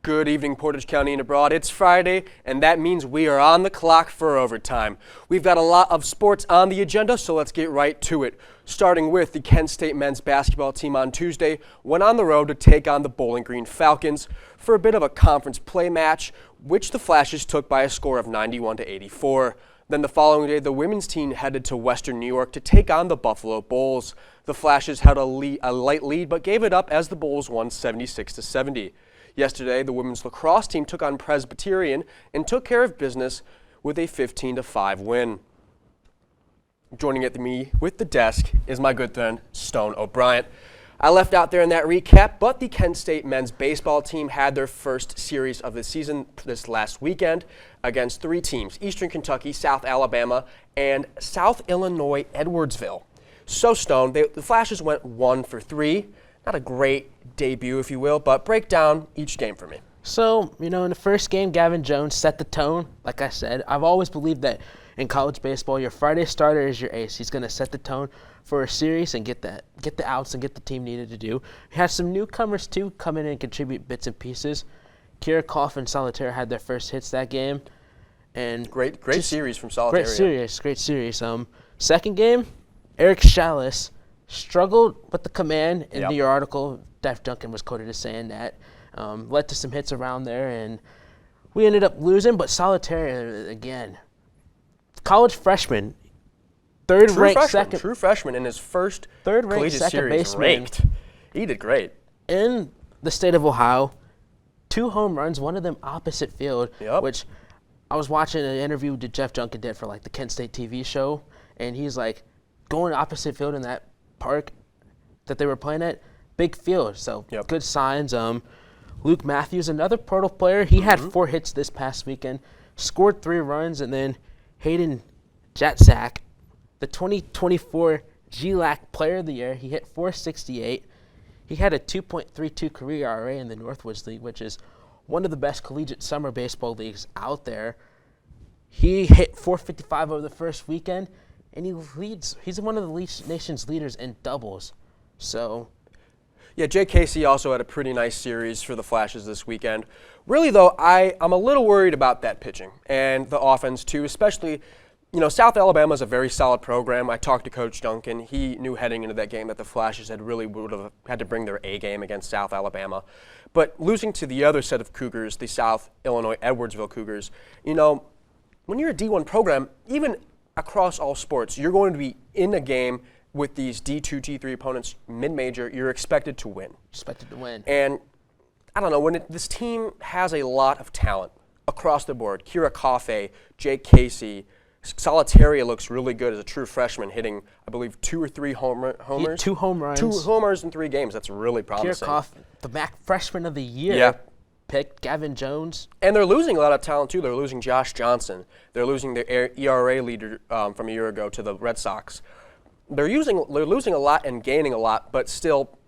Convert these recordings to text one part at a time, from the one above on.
Good evening, Portage County and abroad. It's Friday, and that means we are on the clock for overtime. We've got a lot of sports on the agenda, so let's get right to it. Starting with the Kent State men's basketball team on Tuesday went on the road to take on the Bowling Green Falcons for a bit of a conference play match, which the Flashes took by a score of 91-84. Then the following day, the women's team headed to Western New York to take on the Buffalo Bulls. The Flashes had a light lead, but gave it up as the Bulls won 76-70. Yesterday, the women's lacrosse team took on Presbyterian and took care of business with a 15-5 win. Joining me with the desk is my good friend, Stone O'Brien. I left out there in that recap, but the Kent State men's baseball team had their first series of the season this last weekend against three teams: Eastern Kentucky, South Alabama, and South Illinois Edwardsville. So, Stone, the Flashes went 1 for 3. Not a great debut, if you will, but break down each game for me. So, in the first game, Gavin Jones set the tone. Like I said, I've always believed that in college baseball, your Friday starter is your ace. He's going to set the tone for a series and get the outs and get the team needed to do. He has some newcomers, too, come in and contribute bits and pieces. Kirikoff and Solitaire had their first hits that game. And Great series from Solitaire. Great series. Second game, Eric Chalice struggled with the command. In your article, Jeff Duncan was quoted as saying that. Led to some hits around there, and we ended up losing. But Solitaire, again, college freshman, third-ranked second. True freshman in his first third-ranked second series baseman. Raked. He did great. In the state of Ohio, 2 home runs, one of them opposite field, which I was watching an interview that Jeff Duncan did for the Kent State TV show, and he's like, going opposite field in that park that they were playing at, big field, so good signs. Luke Matthews, another portal player, he had 4 hits this past weekend, scored 3 runs, and then Hayden Jatzak, the 2024 GLAC Player of the Year, he hit .468. He had a 2.32 career ERA in the Northwoods League, which is one of the best collegiate summer baseball leagues out there. He hit .455 over the first weekend, and he's one of the nation's leaders in doubles. So, yeah, Jake Casey also had a pretty nice series for the Flashes this weekend. Really, though, I'm a little worried about that pitching and the offense, too, especially, South Alabama is a very solid program. I talked to Coach Duncan. He knew heading into that game that the Flashes would have had to bring their A game against South Alabama. But losing to the other set of Cougars, the South Illinois Edwardsville Cougars, when you're a D1 program, even across all sports, you're going to be in a game with these D2, D3 opponents, mid-major. You're expected to win. And I don't know, this team has a lot of talent across the board. Kira Coffey, Jake Casey, Solitaria looks really good as a true freshman, hitting, I believe, 2 or 3 homers. 2 home runs. 2 homers in 3 games. That's really promising. Kirikoff, the MAC Freshman of the Year. Picked Gavin Jones. And they're losing a lot of talent, too. They're losing Josh Johnson. They're losing their ERA leader from a year ago to the Red Sox. They're losing a lot and gaining a lot, but still,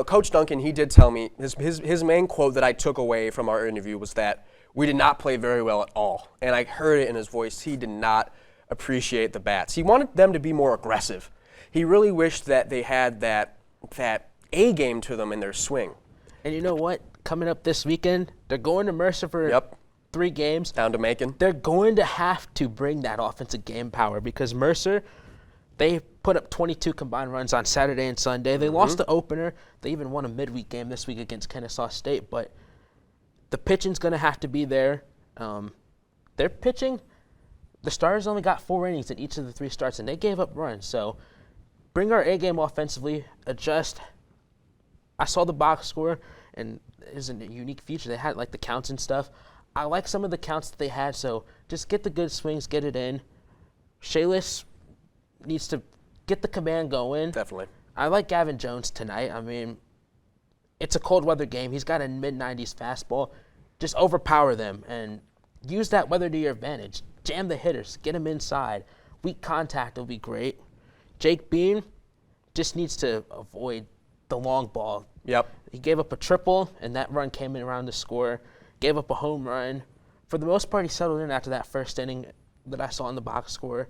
Coach Duncan, he did tell me, his main quote that I took away from our interview was that we did not play very well at all. And I heard it in his voice. He did not appreciate the bats. He wanted them to be more aggressive. He really wished that they had that A game to them in their swing. And you know what? Coming up this weekend, they're going to Mercer for 3 games. Down to Macon. They're going to have to bring that offensive game power because Mercer, they put up 22 combined runs on Saturday and Sunday. They lost the opener. They even won a midweek game this week against Kennesaw State. But the pitching's going to have to be there. Their pitching, the Stars only got 4 innings in each of the 3 starts, and they gave up runs. So bring our A game offensively, adjust. I saw the box score, and it was a unique feature. They had the counts and stuff. I like some of the counts that they had, so just get the good swings, get it in. Shalis needs to get the command going. Definitely. I like Gavin Jones tonight. I mean, it's a cold weather game. He's got a mid-90s fastball. Just overpower them and use that weather to your advantage. Jam the hitters. Get them inside. Weak contact will be great. Jake Bean just needs to avoid the long ball. Yep. He gave up a triple, and that run came in around to score. Gave up a home run. For the most part, he settled in after that first inning that I saw in the box score.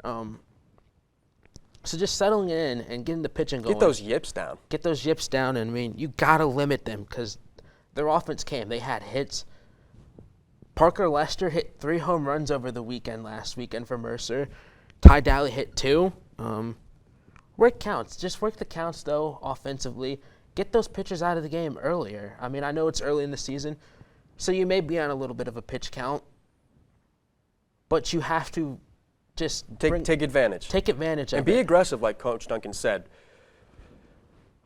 So just settling in and getting the pitching going. Get those yips down. Get those yips down, and I mean, you got to limit them because their offense came. They had hits. Parker Lester hit 3 home runs over the weekend last weekend for Mercer. Ty Daly hit 2. Work counts. Just work the counts, though, offensively. Get those pitchers out of the game earlier. I mean, I know it's early in the season, so you may be on a little bit of a pitch count, but you have to just take advantage. Take advantage of it. And be aggressive, like Coach Duncan said.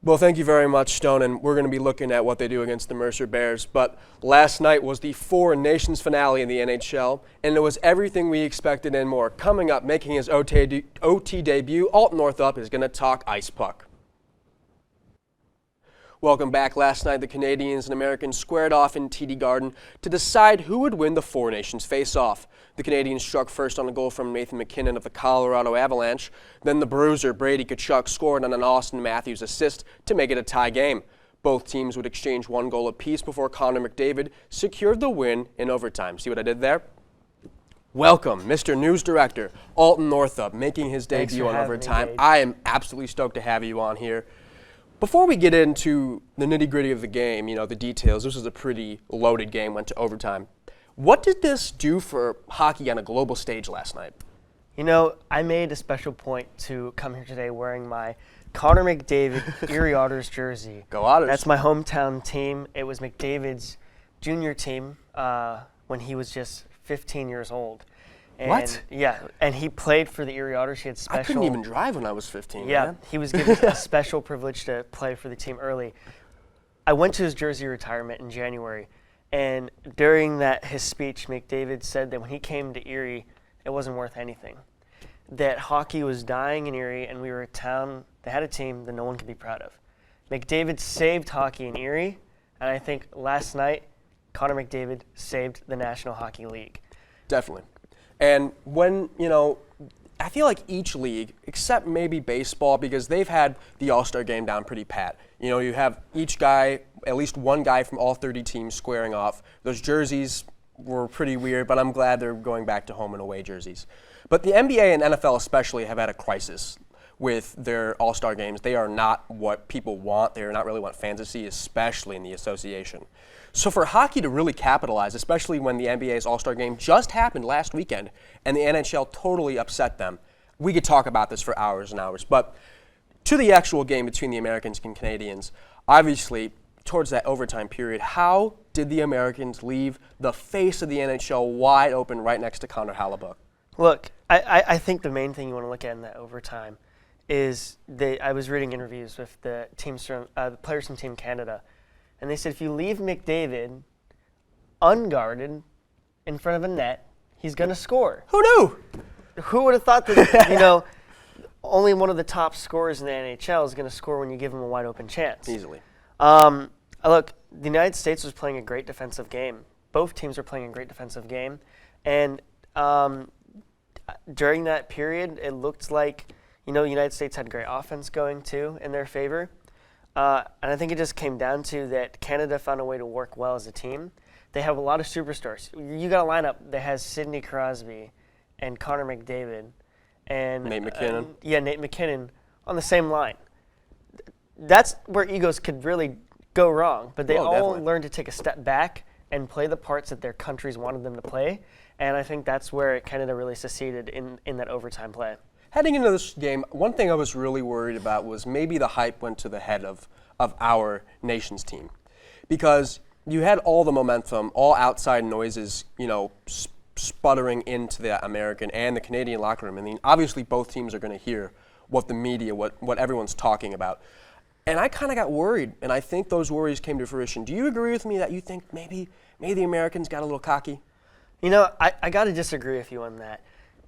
Well, thank you very much, Stone, and we're going to be looking at what they do against the Mercer Bears. But last night was the Four Nations finale in the NHL, and it was everything we expected and more. Coming up, making his OT debut, Alton Northup is going to talk ice puck. Welcome back. Last night, the Canadians and Americans squared off in TD Garden to decide who would win the Four Nations face-off. The Canadians struck first on a goal from Nathan MacKinnon of the Colorado Avalanche. Then the Bruiser, Brady Tkachuk, scored on an Austin Matthews assist to make it a tie game. Both teams would exchange 1 goal apiece before Connor McDavid secured the win in overtime. See what I did there? Welcome, Mr. News Director, Alton Northup, making his debut on Overtime. I am absolutely stoked to have you on here. Before we get into the nitty-gritty of the game, the details, this was a pretty loaded game, went to overtime. What did this do for hockey on a global stage last night? I made a special point to come here today wearing my Connor McDavid Erie Otters jersey. Go Otters. That's my hometown team. It was McDavid's junior team when he was just 15 years old. And what? Yeah, and he played for the Erie Otters. He had special. I couldn't even drive when I was 15. Yeah, man. He was given a special privilege to play for the team early. I went to his jersey retirement in January, and during his speech, McDavid said that when he came to Erie, it wasn't worth anything. That hockey was dying in Erie, and we were a town that had a team that no one could be proud of. McDavid saved hockey in Erie, and I think last night, Connor McDavid saved the National Hockey League. Definitely. And when, I feel like each league, except maybe baseball, because they've had the All-Star game down pretty pat. You have each guy, at least one guy from all 30 teams squaring off. Those jerseys were pretty weird, but I'm glad they're going back to home and away jerseys. But the NBA and NFL especially have had a crisis with their All-Star games. They are not what people want. They are not really what fans see, especially in the association. So for hockey to really capitalize, especially when the NBA's All-Star game just happened last weekend and the NHL totally upset them, we could talk about this for hours and hours. But to the actual game between the Americans and Canadians, obviously, towards that overtime period, how did the Americans leave the face of the NHL wide open right next to Connor Hellebuyck? Look, I think the main thing you want to look at in that overtime is I was reading interviews with the players from Team Canada, and they said if you leave McDavid unguarded in front of a net, he's going to score. Who knew? Who would have thought that, only one of the top scorers in the NHL is going to score when you give him a wide open chance? Easily. Look, the United States was playing a great defensive game. Both teams were playing a great defensive game. And during that period, it looked like, the United States had great offense going, too, in their favor. And I think it just came down to that Canada found a way to work well as a team. They have a lot of superstars. You got a lineup that has Sidney Crosby and Connor McDavid and Nate McKinnon. Nate McKinnon on the same line. That's where egos could really go wrong. But they all definitely learned to take a step back and play the parts that their countries wanted them to play. And I think that's where Canada really succeeded in that overtime play. Heading into this game, one thing I was really worried about was maybe the hype went to the head of our nation's team. Because you had all the momentum, all outside noises, sputtering into the American and the Canadian locker room. I mean, obviously both teams are going to hear what the media, what everyone's talking about. And I kind of got worried, and I think those worries came to fruition. Do you agree with me that you think maybe the Americans got a little cocky? I got to disagree with you on that.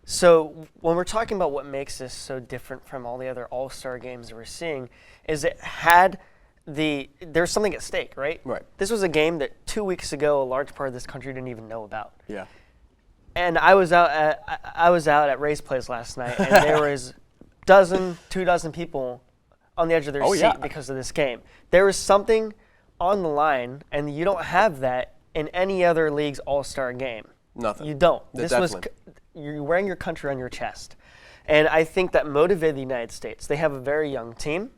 So when we're talking about what makes this so different from all the other All-Star games that we're seeing, is there's something at stake, right? Right. This was a game that 2 weeks ago a large part of this country didn't even know about. Yeah. And I was out at Ray's place last night, and there was 2 dozen people on the edge of their Oh, seat yeah. because of this game. There is something on the line, and you don't have that in any other league's All-Star game. Nothing. You don't. Yeah, This definitely. you're wearing your country on your chest. And I think that motivated the United States. They have a very young team,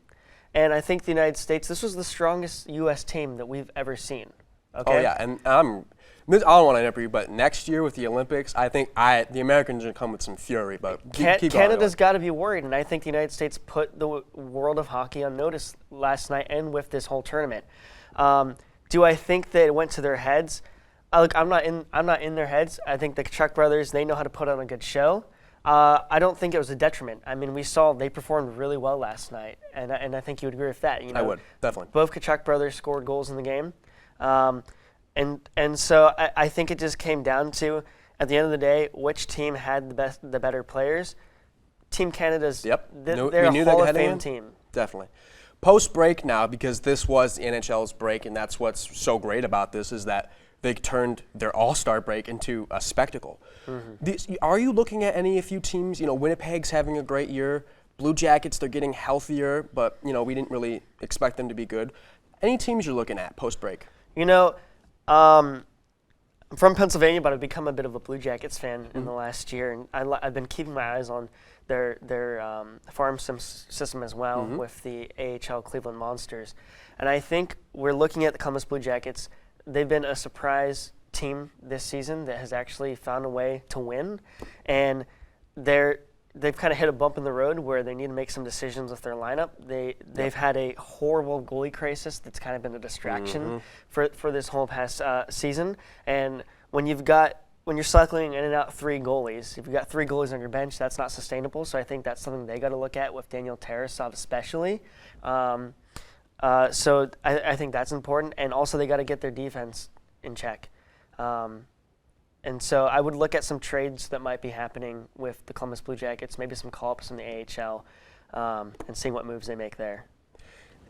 and I think the United States, this was the strongest U.S. team that we've ever seen. Okay? Oh yeah, and I don't want to interrupt you, but next year with the Olympics, I think the Americans are going to come with some fury. But keep going. Canada's got to be worried, and I think the United States put the world of hockey on notice last night and with this whole tournament. Do I think that it went to their heads? Look, I'm not in their heads. I think the Chuck brothers, they know how to put on a good show. I don't think it was a detriment. I mean, we saw they performed really well last night, and I think you would agree with that. You know, I would, definitely. Both Kachuk brothers scored goals in the game. And so I think it just came down to, at the end of the day, which team had the better players. Team Canada's, Yep. they're We a knew that Hall of heading Fame in. team. Definitely. Post-break now, because this was the NHL's break, and that's what's so great about this is that they turned their All-Star break into a spectacle. Are you looking at any few teams? You know, Winnipeg's having a great year. Blue Jackets, they're getting healthier, but you know we didn't really expect them to be good. Any teams you're looking at post-break? You know, I'm from Pennsylvania, but I've become a bit of a Blue Jackets fan in the last year, and I've been keeping my eyes on their farm system as well with the AHL Cleveland Monsters. And I think we're looking at the Columbus Blue Jackets. They've been a surprise team this season that has actually found a way to win, and they've kind of hit a bump in the road where they need to make some decisions with their lineup. They've had a horrible goalie crisis that's kind of been a distraction for this whole past season. And when you're cycling in and out 3 goalies, if you've got 3 goalies on your bench, that's not sustainable. So I think that's something they got to look at with Daniel Tarasov especially. So I think that's important, and also they got to get their defense in check. And so I would look at some trades that might be happening with the Columbus Blue Jackets, maybe some call-ups in the AHL, and seeing what moves they make there.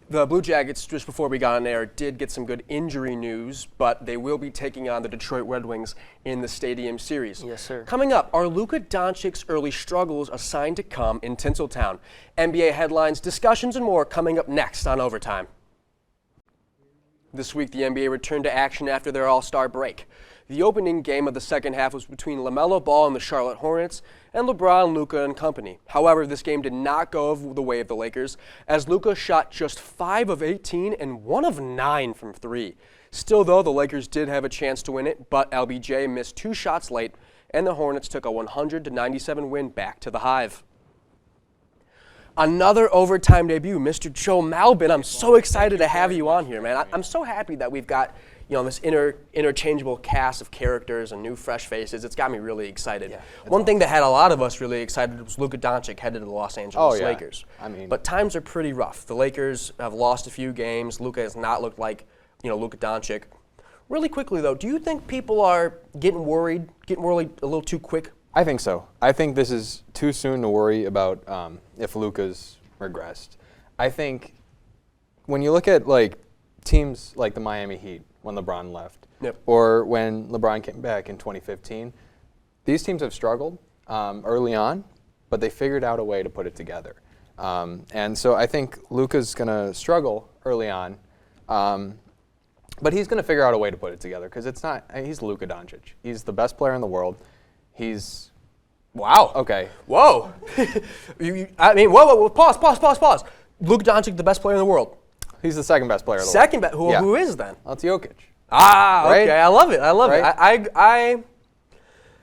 The Blue Jackets, just before we got on air, did get some good injury news, but they will be taking on the Detroit Red Wings in the Stadium Series. Yes, sir. Coming up, are Luka Doncic's early struggles a sign to come in Tinseltown? NBA headlines, discussions, and more coming up next on Overtime. This week, the NBA returned to action after their All-Star break. The opening game of the second half was between LaMelo Ball and the Charlotte Hornets and LeBron, Luka, and company. However, this game did not go the way of the Lakers, as Luka shot just 5 of 18 and 1 of 9 from 3. Still, though, the Lakers did have a chance to win it, but LBJ missed 2 shots late, and the Hornets took a 100-97 win back to the Hive. Another overtime debut, Mr. Joe Malbin. I'm so excited to have you on here, man. I'm so happy that we've got this interchangeable cast of characters and new fresh faces. It's got me really excited. One thing that had a lot of us really excited was Luka Doncic headed to the Los Angeles Lakers. But times are pretty rough. The Lakers have lost a few games. Luka has not looked like Luka Doncic. Really quickly though, do you think people are getting worried a little too quick? I think so. I think this is too soon to worry about if Luka's regressed. I think when you look at teams like the Miami Heat when LeBron left, or when LeBron came back in 2015, these teams have struggled early on, but they figured out a way to put it together. And so I think Luka's going to struggle early on, but he's going to figure out a way to put it together because he's Luka Doncic. He's the best player in the world. Wow. Okay. Whoa. Whoa. Pause. Luka Doncic, the best player in the world. He's the second best player in the world. Second best? Who is then? That's Jokic. Right? Okay. I love it. Right?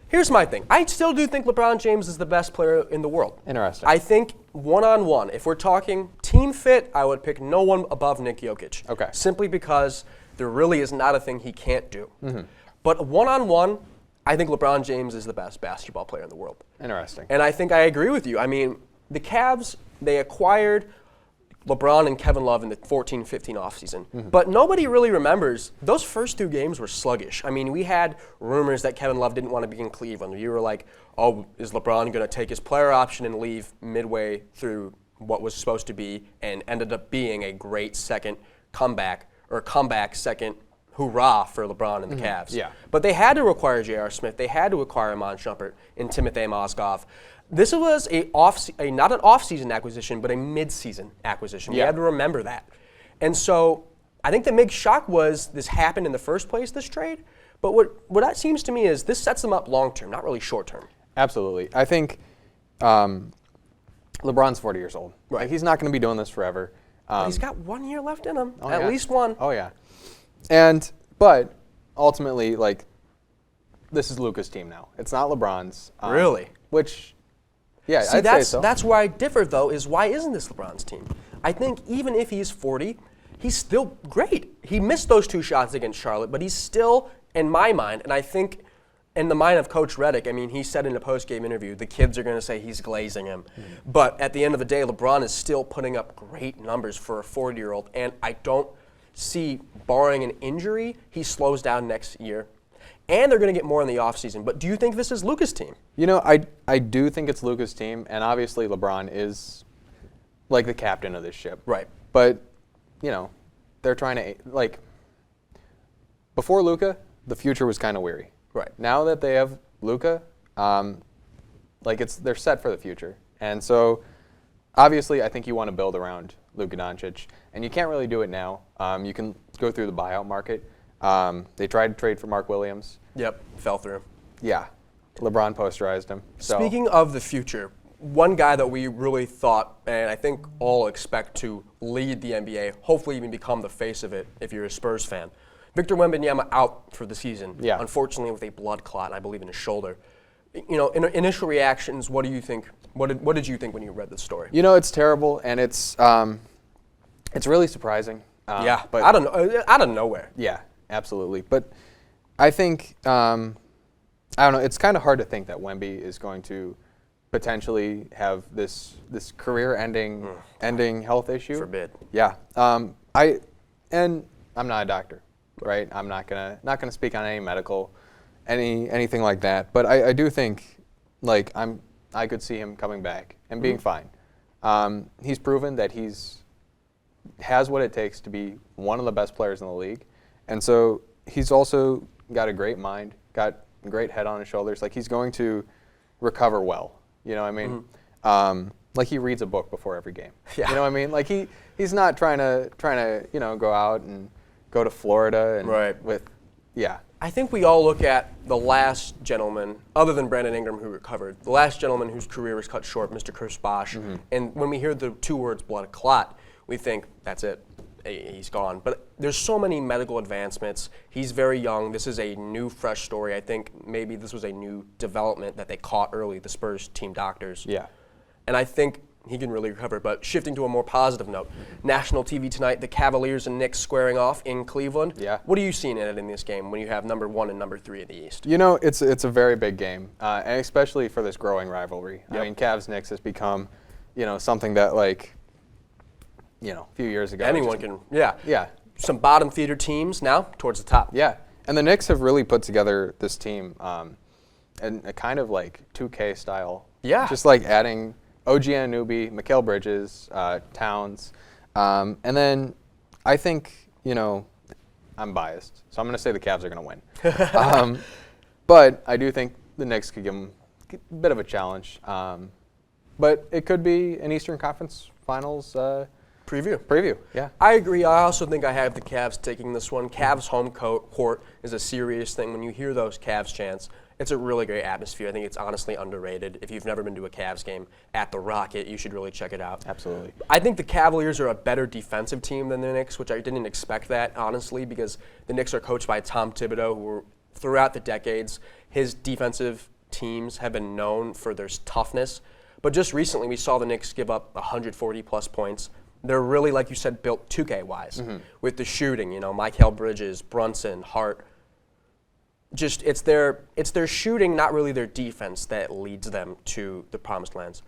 Here's my thing. I still do think LeBron James is the best player in the world. Interesting. I think one-on-one, if we're talking team fit, I would pick no one above Nick Jokic. Okay. Simply because there really is not a thing he can't do. But one-on-one, I think LeBron James is the best basketball player in the world. Interesting. And I think I agree with you. I mean, the Cavs, they acquired LeBron and Kevin Love in the 14-15 offseason. But nobody really remembers those first 2 games were sluggish. I mean, we had rumors that Kevin Love didn't want to be in Cleveland. You were like, oh, is LeBron going to take his player option and leave midway through what was supposed to be and ended up being a great second comeback second hoorah for LeBron and the Cavs. Yeah. But they had to acquire J.R. Smith. They had to acquire Iman Shumpert and Timothy Mozgov. This was not an off-season acquisition, but a mid-season acquisition. We Yeah. had to remember that. And so I think the big shock was this happened in the first place, this trade. But what that seems to me is this sets them up long-term, not really short-term. Absolutely. I think LeBron's 40 years old. Right. Like, he's not going to be doing this forever. He's got 1 year left in him, Oh, at yeah. least one. Oh, yeah. But ultimately, like, this is Luka's team now. It's not LeBron's. Really? Which, yeah, See, I'd say so. that's where I differ, though, is why isn't this LeBron's team? I think even if he's 40, he's still great. He missed those 2 shots against Charlotte, but he's still, in my mind, and I think in the mind of Coach Redick, I mean, he said in a post-game interview, the kids are going to say he's glazing him. But at the end of the day, LeBron is still putting up great numbers for a 40-year-old, and I don't see, barring an injury, he slows down next year. And they're going to get more in the offseason. But do you think this is Luka's team? You know, I do think it's Luka's team, and obviously LeBron is like the captain of this ship. Right. But, you know, they're trying to, like, before Luka, the future was kind of weary. Right. Now that they have Luka, like, they're set for the future. And so, obviously, I think you want to build around Luka Doncic, and you can't really do it now. You can go through the buyout market. They tried to trade for Mark Williams. Yep, fell through. Yeah. LeBron posterized him. So. Speaking of the future, one guy that we really thought, and I think all expect to lead the NBA, hopefully even become the face of it if you're a Spurs fan, Victor Wembanyama out for the season, Yeah. unfortunately with a blood clot, I believe, in his shoulder. You know, initial reactions, what do you think? What did you think when you read the story? You know, it's terrible, and it's really surprising. Yeah, but I don't know, out of nowhere. Yeah, absolutely. But I think I don't know. It's kind of hard to think that Wemby is going to potentially have this career-ending health issue. Forbid. Yeah. I'm not a doctor, right? I'm not gonna speak on any medical, anything like that. But I do think, like, I could see him coming back and being fine. He's proven that has what it takes to be one of the best players in the league, and so he's also got a great mind, got a great head on his shoulders. Like, he's going to recover well. You know what I mean? Like, he reads a book before every game. Yeah. You know what I mean? Like, he's not trying to go out and go to Florida and Right. yeah. I think we all look at the last gentleman, other than Brandon Ingram, who recovered, the last gentleman whose career was cut short, Mr. Chris Bosh. And when we hear the 2 words blood clot, we think, that's it, he's gone. But there's so many medical advancements. He's very young. This is a new, fresh story. I think maybe this was a new development that they caught early, the Spurs team doctors. Yeah. And I think he can really recover. But shifting to a more positive note, national TV tonight, the Cavaliers and Knicks squaring off in Cleveland. Yeah. What are you seeing in this game when you have number 1 and number 3 in the East? You know, it's a very big game, and especially for this growing rivalry. Yep. I mean, Cavs-Knicks has become, something that, like, a few years ago. Anyone can, yeah. Yeah. Some bottom feeder teams now towards the top. Yeah, and the Knicks have really put together this team in a kind of like 2K style. Yeah. Just like adding OG Anunoby, Mikal Bridges, Towns, and then I think, I'm biased, so I'm going to say the Cavs are going to win. But I do think the Knicks could give them a bit of a challenge. But it could be an Eastern Conference Finals preview. Yeah. I agree. I also think I have the Cavs taking this one. Cavs home court is a serious thing. When you hear those Cavs chants, it's a really great atmosphere. I think it's honestly underrated. If you've never been to a Cavs game at the Rocket, you should really check it out. Absolutely. I think the Cavaliers are a better defensive team than the Knicks, which I didn't expect that, honestly, because the Knicks are coached by Tom Thibodeau, who throughout the decades, his defensive teams have been known for their toughness. But just recently, we saw the Knicks give up 140-plus points. They're really, like you said, built 2K-wise with the shooting. Mikal Bridges, Brunson, Hart. Just it's their shooting, not really their defense, that leads them to the promised lands.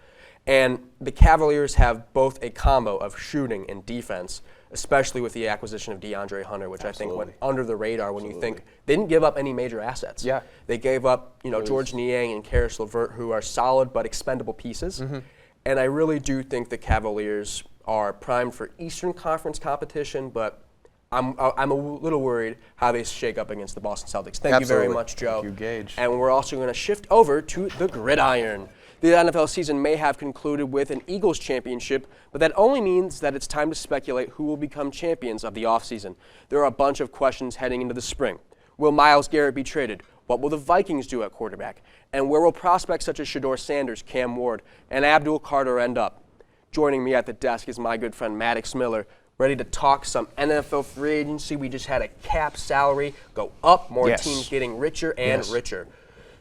And the Cavaliers have both a combo of shooting and defense, especially with the acquisition of DeAndre Hunter, which I think went under the radar when you think they didn't give up any major assets. Yeah. They gave up, George Niang and Karis LeVert, who are solid but expendable pieces. And I really do think the Cavaliers are primed for Eastern Conference competition, but I'm a little worried how they shake up against the Boston Celtics. Thank you very Absolutely. much, Joe. Thank you, Gage. And we're also going to shift over to the gridiron. The NFL season may have concluded with an Eagles championship, but that only means that it's time to speculate who will become champions of the offseason. There are a bunch of questions heading into the spring. Will Myles Garrett be traded? What will the Vikings do at quarterback? And where will prospects such as Shedeur Sanders, Cam Ward, and Abdul Carter end up? Joining me at the desk is my good friend Maddox Miller, ready to talk some NFL free agency. We just had a cap salary go up, more teams getting richer and richer.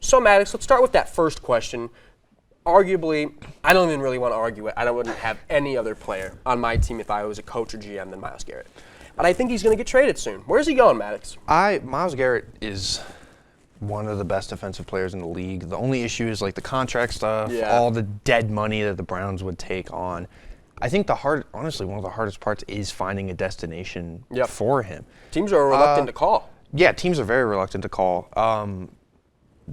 So Maddox, let's start with that first question. Arguably, I don't even really want to argue it. I wouldn't have any other player on my team if I was a coach or GM than Myles Garrett. But I think he's going to get traded soon. Where's he going, Maddox? Myles Garrett is one of the best defensive players in the league. The only issue is like the contract stuff, all the dead money that the Browns would take on. I think honestly, one of the hardest parts is finding a destination for him. Teams are reluctant to call. Yeah, teams are very reluctant to call.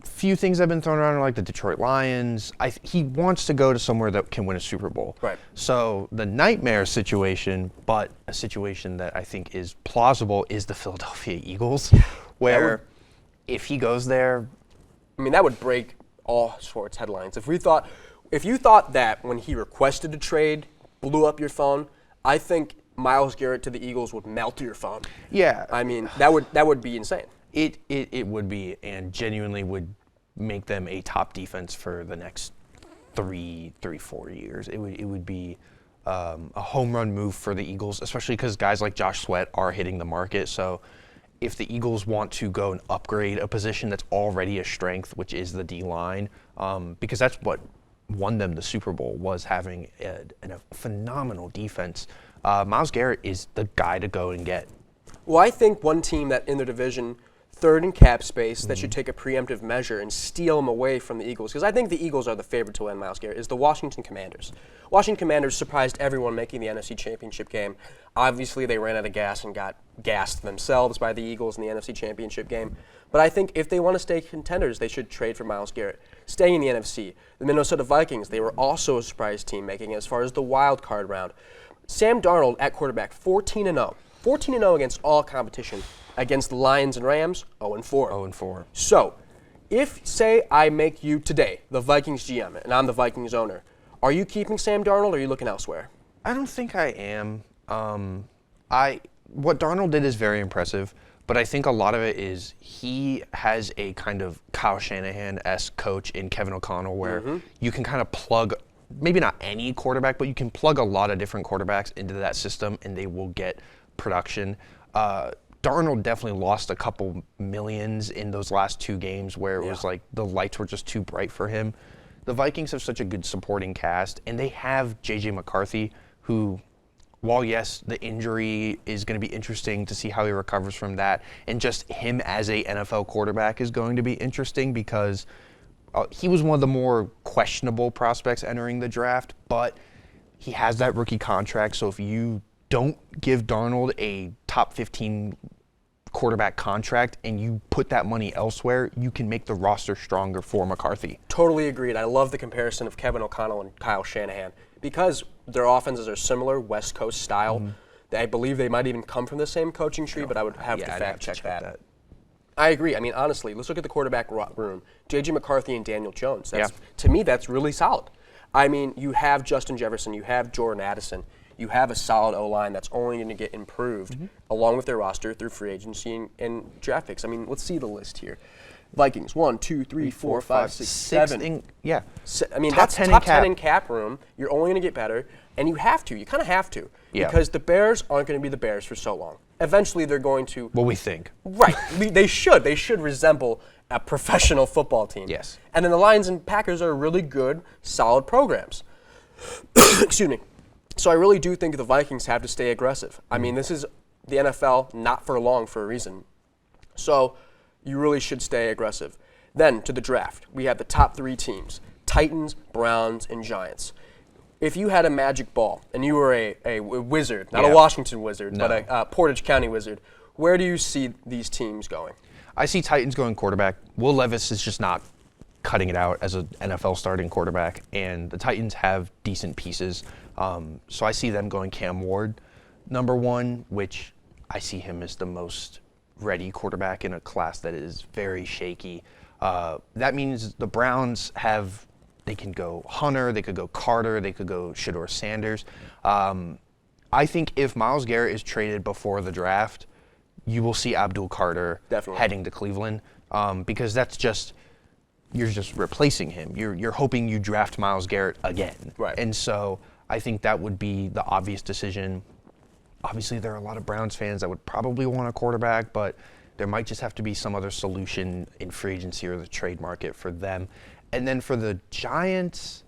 Few things have been thrown around like the Detroit Lions. He wants to go to somewhere that can win a Super Bowl. Right. So the nightmare situation, but a situation that I think is plausible, is the Philadelphia Eagles, where if he goes there, I mean, that would break all sports headlines. If you thought that when he requested a trade blew up your phone, I think Myles Garrett to the Eagles would melt your phone. Yeah. I mean, that would be insane. It would be, and genuinely would make them a top defense for the next 4 years. It would be a home run move for the Eagles, especially because guys like Josh Sweat are hitting the market. So if the Eagles want to go and upgrade a position that's already a strength, which is the D-line, because that's what won them the Super Bowl, was having a phenomenal defense. Myles Garrett is the guy to go and get. Well, I think one team that in their division, third in cap space, that should take a preemptive measure and steal him away from the Eagles, because I think the Eagles are the favorite to win Myles Garrett, is the Washington Commanders. Washington Commanders surprised everyone making the NFC Championship game. Obviously, they ran out of gas and got gassed themselves by the Eagles in the NFC Championship game. But I think if they want to stay contenders, they should trade for Myles Garrett. Staying in the NFC, the Minnesota Vikings, they were also a surprise team making it as far as the wild card round. Sam Darnold at quarterback, 14-0. 14-0 against all competition. Against the Lions and Rams, 0-4. 0-4. So, if, say, I make you today the Vikings GM and I'm the Vikings owner, are you keeping Sam Darnold or are you looking elsewhere? I don't think I am. What Darnold did is very impressive, but I think a lot of it is he has a kind of Kyle Shanahan-esque coach in Kevin O'Connell where you can kind of plug, maybe not any quarterback, but you can plug a lot of different quarterbacks into that system and they will get production. Darnold definitely lost a couple millions in those last 2 games where it was like the lights were just too bright for him. The Vikings have such a good supporting cast, and they have J.J. McCarthy, who, while yes, the injury is going to be interesting to see how he recovers from that, and just him as a NFL quarterback is going to be interesting because he was one of the more questionable prospects entering the draft, but he has that rookie contract, so if you don't give Darnold a top 15 quarterback contract and you put that money elsewhere, you can make the roster stronger for McCarthy. Totally agreed. I love the comparison of Kevin O'Connell and Kyle Shanahan because their offenses are similar, West Coast style. I believe they might even come from the same coaching tree, but I would have to fact check that. I agree. I mean, honestly, let's look at the quarterback room. J.J. McCarthy and Daniel Jones. To me, that's really solid. I mean, you have Justin Jefferson, you have Jordan Addison. You have a solid O-line that's only going to get improved along with their roster through free agency and draft picks. I mean, let's see the list here. Vikings, 1, 2, 3, 4, 5, 6, 7. I mean, that's top 10 in cap room. You're only going to get better, and you have to. You kind of have to. Yeah. Because the Bears aren't going to be the Bears for so long. Eventually, they're going to. Well, we think. Right. They should. They should resemble a professional football team. Yes. And then the Lions and Packers are really good, solid programs. Excuse me. So I really do think the Vikings have to stay aggressive. I mean, this is the NFL, not for long for a reason. So you really should stay aggressive. Then to the draft. We have the top 3 teams, Titans, Browns, and Giants. If you had a magic ball and you were a wizard, not a Washington wizard, but a Portage County wizard, where do you see these teams going? I see Titans going quarterback. Will Levis is just not cutting it out as an NFL starting quarterback, and the Titans have decent pieces. So I see them going Cam Ward, number 1, which I see him as the most ready quarterback in a class that is very shaky. That means the Browns have They can go Hunter, they could go Carter, they could go Shedeur Sanders. I think if Myles Garrett is traded before the draft, you will see Abdul Carter Definitely. heading to Cleveland, because that's just you're just replacing him. You're hoping you draft Myles Garrett again, Right. And so I think that would be the obvious decision. Obviously, there are a lot of Browns fans that would probably want a quarterback, but there might just have to be some other solution in free agency or the trade market for them. And then for the Giants,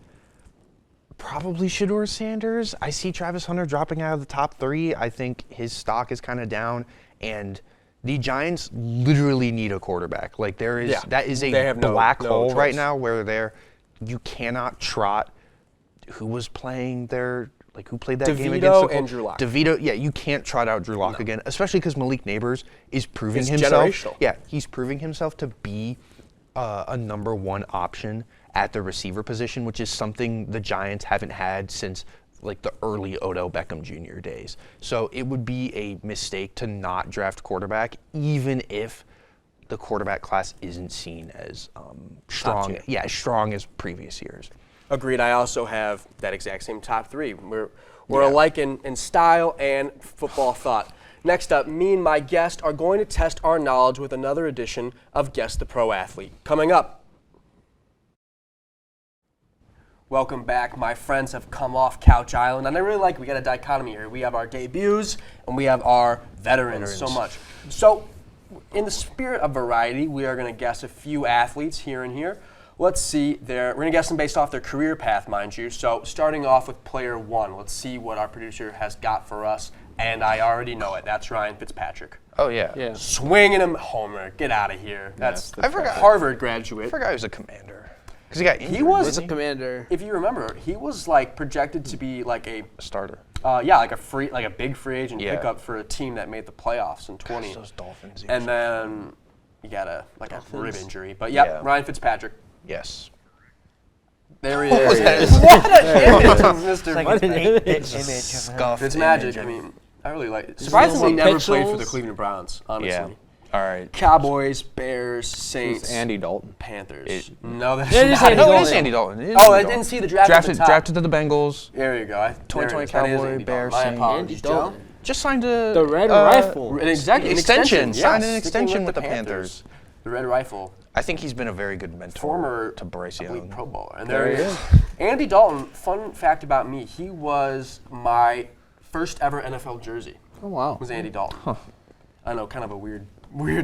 probably Shedeur Sanders. I see Travis Hunter dropping out of the top 3. I think his stock is kind of down, and the Giants literally need a quarterback. Like that is They a have no black hole right choice. now where you cannot trot. Who was playing there? Like who played that game DeVito against the and Drew Lock. DeVito, yeah, you can't trot out Drew Lock again, especially because Malik Neighbors is proving He's himself. generational. Yeah, he's proving himself to be a number 1 option at the receiver position, which is something the Giants haven't had since like the early Odell Beckham Jr. days. So it would be a mistake to not draft quarterback, even if the quarterback class isn't seen as strong. tier. Yeah, as strong as previous years. Agreed. I also have that exact same top 3. We're alike in style and football thought. Next up, me and my guest are going to test our knowledge with another edition of Guess the Pro Athlete. Coming up. Welcome back. My friends have come off Couch Island, and I really like it. We got a dichotomy here. We have our debuts, and we have our veterans. So much. So, in the spirit of variety, we are going to guess a few athletes here and here. Let's see. We're going to guess them based off their career path, mind you. So, starting off with player 1, let's see what our producer has got for us. And I already know it. That's Ryan Fitzpatrick. Oh yeah. Yeah. Swinging him homer. Get out of here. That's I forgot. Harvard graduate. I forgot he was a commander. Because he got injured. He was He's a commander. If you remember, he was like projected to be like a starter. like a big free agent Yeah. pickup for a team that made the playoffs in 20. Those Dolphins. And then he got a rib injury. But yeah, Ryan Fitzpatrick. Yes. There he was is. that? What an image, It's Mr. like an It 8-bit is. image of him. Scuffed It's magic. image. I mean, I really like it. Surprisingly, little never played for the pixels. Cleveland Browns, honestly. Yeah. All right. Cowboys, Bears, Saints, It's Andy Dalton. Panthers. No, that's It is not Andy it. No, it Dalton. is Andy Dalton. It is Oh, Andy I Dalton. didn't see the draft at the top. Drafted to the Bengals. There you go. 2020 That is Cowboy, Andy Bears, Dalton. My Saints. apologies, Andy Joe. Dalton. Just signed a The Red Rifle. An executive extension. Signed an yes. extension Sticking with the Panthers. The Red Rifle. I think he's been a very good mentor Former to Bryce I believe, Young. Pro Bowler. And there he is. Andy Dalton, fun fact about me, he was my first ever NFL jersey. Oh, wow. Was Andy Dalton. I know, kind of a weird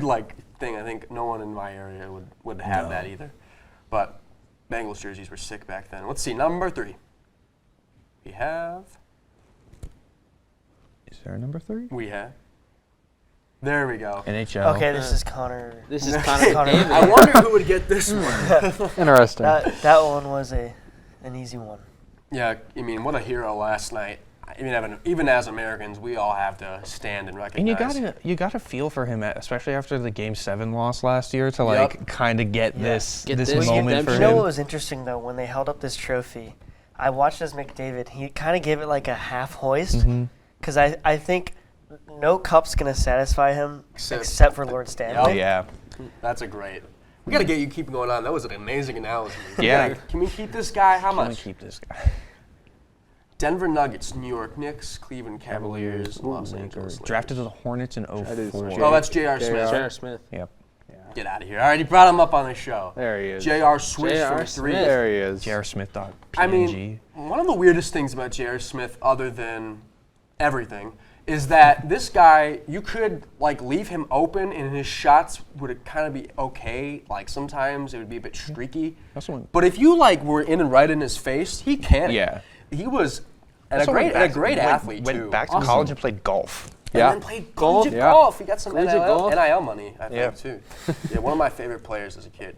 like thing. I think no one in my area would have that either. But Bengals jerseys were sick back then. Let's see, number 3. We have. Is there a number 3? We have. There we go. NHL. Okay, this is Connor. This is Connor Connor. David. I wonder who would get this one. Interesting. That one was an easy one. Yeah, I mean, what a hero last night. Even as Americans, we all have to stand and recognize. And you gotta feel for him, especially after the Game 7 loss last year, to Yep. kind of get this Get this this moment for You redemption. know him. what was interesting though? When they held up this trophy, I watched as McDavid. He kind of gave it like a half hoist, because I think no cup's gonna satisfy him except for Lord Stanley. Oh yeah. That's a great. We got to get you keep going on. That was an amazing analogy. Yeah. Can we keep this guy? How I'm gonna much? keep this guy. Denver Nuggets, New York Knicks, Cleveland Cavaliers, Los Angeles Lakers. Drafted to the Hornets in is 04. Oh, that's J.R. Smith. J.R. Smith. Yep. Get out of here. I already brought him up on the show. There he is. J.R. switched J.R. from 3. Smith. There he is. JRSmith.png. I mean, one of the weirdest things about J.R. Smith, other than everything, is that this guy, you could like leave him open and his shots would kind of be okay. Like sometimes it would be a bit streaky. But if you like were in and right in his face, he can't. Yeah. He was a Also great went athlete went too. back to college and played golf. Yeah. And then played collegiate Yeah. golf. He got some Collegiate golf? NIL money, I think, Yeah. too. Yeah, one of my favorite players as a kid.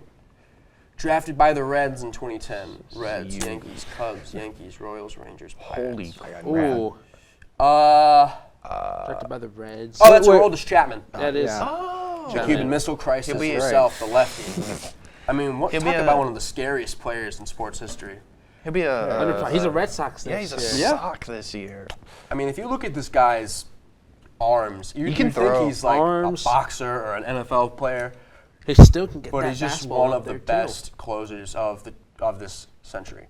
Drafted by the Reds in 2010. Reds, Huge. Yankees, Cubs, Yankees, Royals, Rangers, Holy Pirates. Ooh. Drafted by the Reds. Oh, that's Wait. Aroldis Chapman. That is. Yeah. The Cuban Missile Crisis He'll be- himself, the lefty. I mean, He'll talk be about a- one of the scariest players in sports history. He'll be a. He's a Red Sox. Yeah, he's a this year. sock this year. I mean, if you look at this guy's arms, you can think throw. he's like Arms. a boxer or an NFL player. He still can get But that he's just fastball one up of the there, too. best closers of this century.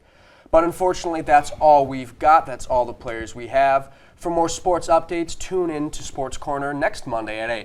But unfortunately, that's all we've got. That's all the players we have. For more sports updates, tune in to Sports Corner next Monday at 8.